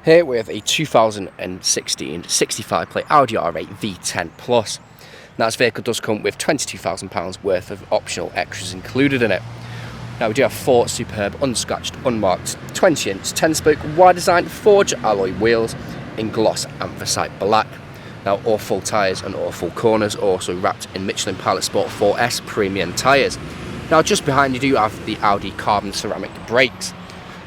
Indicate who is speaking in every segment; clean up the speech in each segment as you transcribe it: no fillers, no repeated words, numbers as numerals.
Speaker 1: Here we have a 2016 65 plate Audi R8 V10 Plus. Now this vehicle does come with £22,000 worth of optional extras included in it. Now we do have 4 superb, unscratched, unmarked 20-inch 10-spoke wide design forged alloy wheels in gloss anthracite black. Now all full tyres and all full corners are also wrapped in Michelin Pilot Sport 4S premium tyres. Now just behind you do have the Audi carbon ceramic brakes.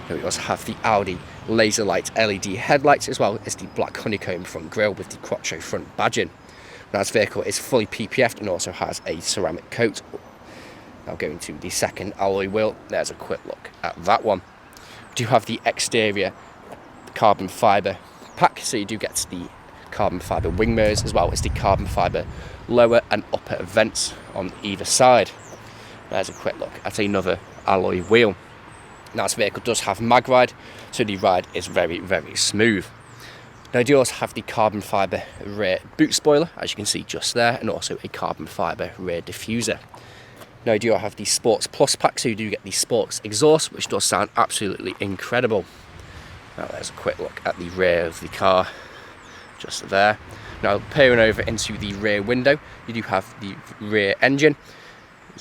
Speaker 1: Now we also have the Audi laser light LED headlights, as well as the black honeycomb front grille with the QUATTRO front badging. Now this vehicle is fully PPF'd and also has a ceramic coat. Now going to the second alloy wheel, there's a quick look at that one. We do have the exterior carbon fibre pack, so you do get the carbon fibre wing mirrors as well as the carbon fibre lower and upper vents on either side. There's a quick look at another alloy wheel. Now this vehicle does have mag ride, so the ride is very, very smooth. Now I do also have the carbon fibre rear boot spoiler, as you can see just there, and also a carbon fibre rear diffuser. Now I do have the Sports Plus pack, so you do get the Sports exhaust, which does sound absolutely incredible. Now there's a quick look at the rear of the car, just there. Now peering over into the rear window, you do have the rear engine.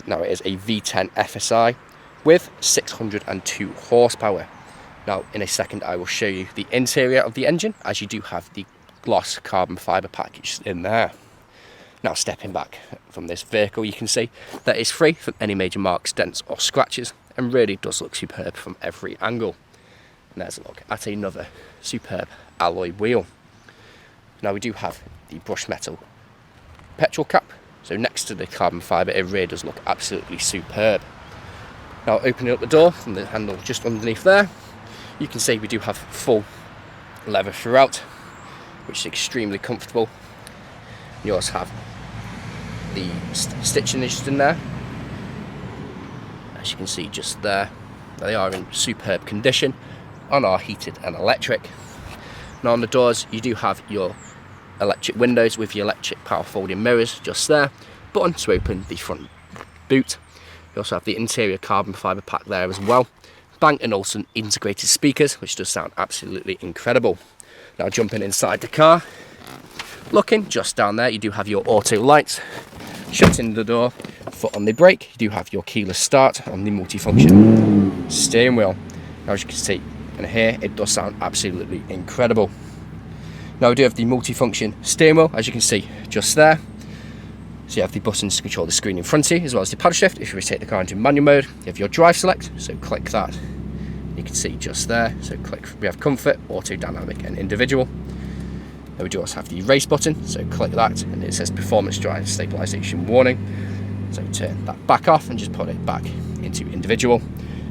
Speaker 1: Now it is a V10 FSI with 602 horsepower. Now in a second I will show you the interior of the engine, as you do have the gloss carbon fibre package in there. Now stepping back from this vehicle, you can see that it's free from any major marks, dents or scratches, and really does look superb from every angle. And there's a look at another superb alloy wheel. Now we do have the brushed metal petrol cap, so next to the carbon fibre it really does look absolutely superb. Now opening up the door from the handle just underneath there, you can see we do have full leather throughout, which is extremely comfortable. You also have the stitching just in there, as you can see just there. They are in superb condition and are heated and electric. Now on the doors you do have your electric windows with your electric power folding mirrors just there, button to open the front boot. You also have the interior carbon fibre pack there as well. Bang & Olufsen integrated speakers, which does sound absolutely incredible. Now jumping inside the car, looking just down there, you do have your auto lights. Shutting the door, foot on the brake, you do have your keyless start on the multifunction steering wheel. Now as you can see in here, it does sound absolutely incredible. Now we do have the multifunction steering wheel, as you can see just there. So you have the buttons to control the screen in front of you, as well as the paddle shift. If you take the car into manual mode, you have your drive select, so click that. You can see just there, so click, we have comfort, auto, dynamic and individual. Then we do also have the race button, so click that, and it says performance drive stabilisation warning. So turn that back off and just put it back into individual.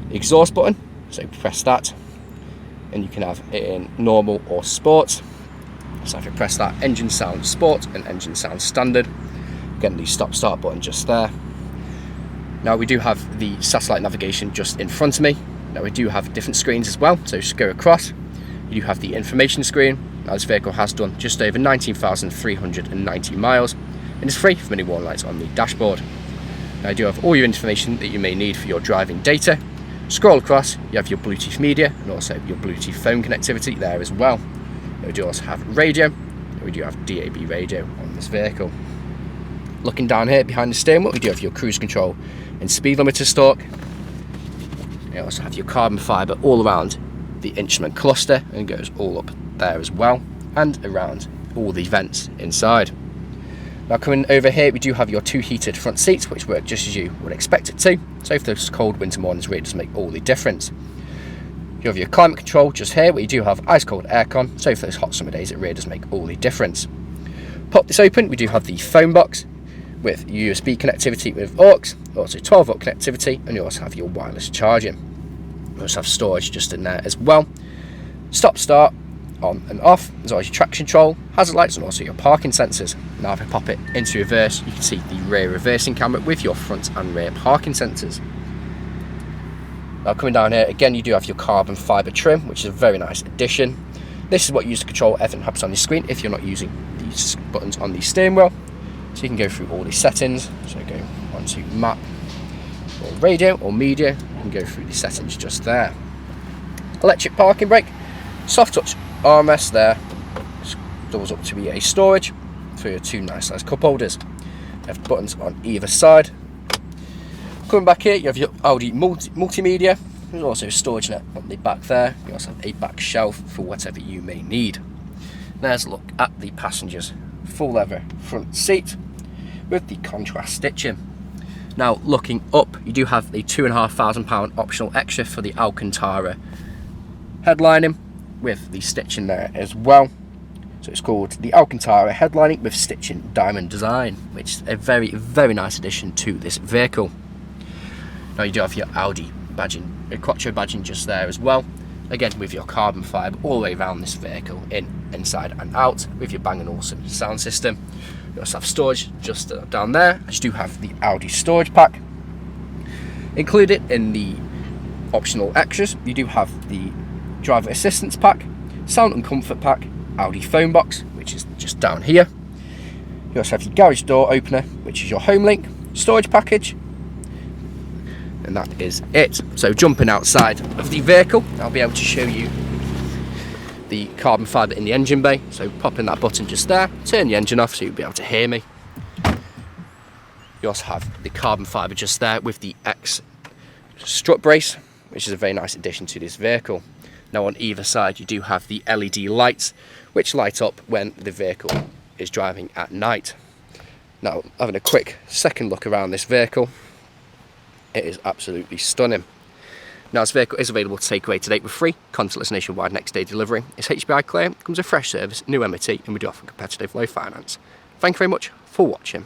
Speaker 1: The exhaust button, so press that, and you can have it in normal or sport. So if you press that, engine sound sport and engine sound standard. Again, the stop start button just there. Now we do have the satellite navigation just in front of me. Now we do have different screens as well, so just go across. You do have the information screen. Now this vehicle has done just over 19,390 miles and is free from any warning lights on the dashboard. Now you do have all your information that you may need for your driving data. Scroll across, you have your Bluetooth media and also your Bluetooth phone connectivity there as well. Now we do also have radio, and we do have DAB radio on this vehicle. Looking down here behind the steering wheel, we do have your cruise control and speed limiter stalk. You also have your carbon fibre all around the instrument cluster and goes all up there as well, and around all the vents inside. Now coming over here, we do have your 2 heated front seats, which work just as you would expect it to. So for those cold winter mornings, really does make all the difference. You have your climate control just here, where you do have ice cold aircon. So for those hot summer days, it really does make all the difference. Pop this open, we do have the phone box with USB connectivity with aux, also 12-volt connectivity, and you also have your wireless charging. You also have storage just in there as well. Stop start on and off, as well as your traction control, hazard lights, and also your parking sensors. Now if I pop it into reverse, you can see the rear reversing camera with your front and rear parking sensors. Now coming down here, again you do have your carbon fibre trim, which is a very nice addition. This is what you use to control everything that happens on your screen if you're not using these buttons on the steering wheel. So you can go through all these settings, so go onto map or radio or media, and go through the settings just there. Electric parking brake, soft touch armrest there, which doubles up to be a storage for your two nice sized cup holders. You have buttons on either side. Coming back here, you have your Audi multimedia. There's also a storage net on the back there. You also have a back shelf for whatever you may need. There's a look at the passenger's full leather front seat with the contrast stitching. Now looking up, you do have the £2,500 optional extra for the Alcantara headlining with the stitching there as well. So it's called the Alcantara headlining with stitching diamond design, which is a very, very nice addition to this vehicle. Now you do have your Audi badging, your QUATTRO badging just there as well. Again with your carbon fibre all the way around this vehicle, inside and out, with your Bang & Olufsen sound system. You also have storage just down there, as you do have the Audi storage pack. Included in the optional extras, you do have the driver assistance pack, sound and comfort pack, Audi phone box, which is just down here. You also have your garage door opener, which is your home link, storage package, and that is it. So jumping outside of the vehicle, I'll be able to show you the carbon fibre in the engine bay. So popping that button just there, turn the engine off so you'll be able to hear me. You also have the carbon fibre just there with the X strut brace, which is a very nice addition to this vehicle. Now on either side you do have the LED lights, which light up when the vehicle is driving at night. Now having a quick second look around this vehicle, it is absolutely stunning. Now this vehicle is available to take away today with free contactless nationwide next day delivery. It's HPI clear, comes with fresh service, new MOT, and we do offer competitive low finance. Thank you very much for watching.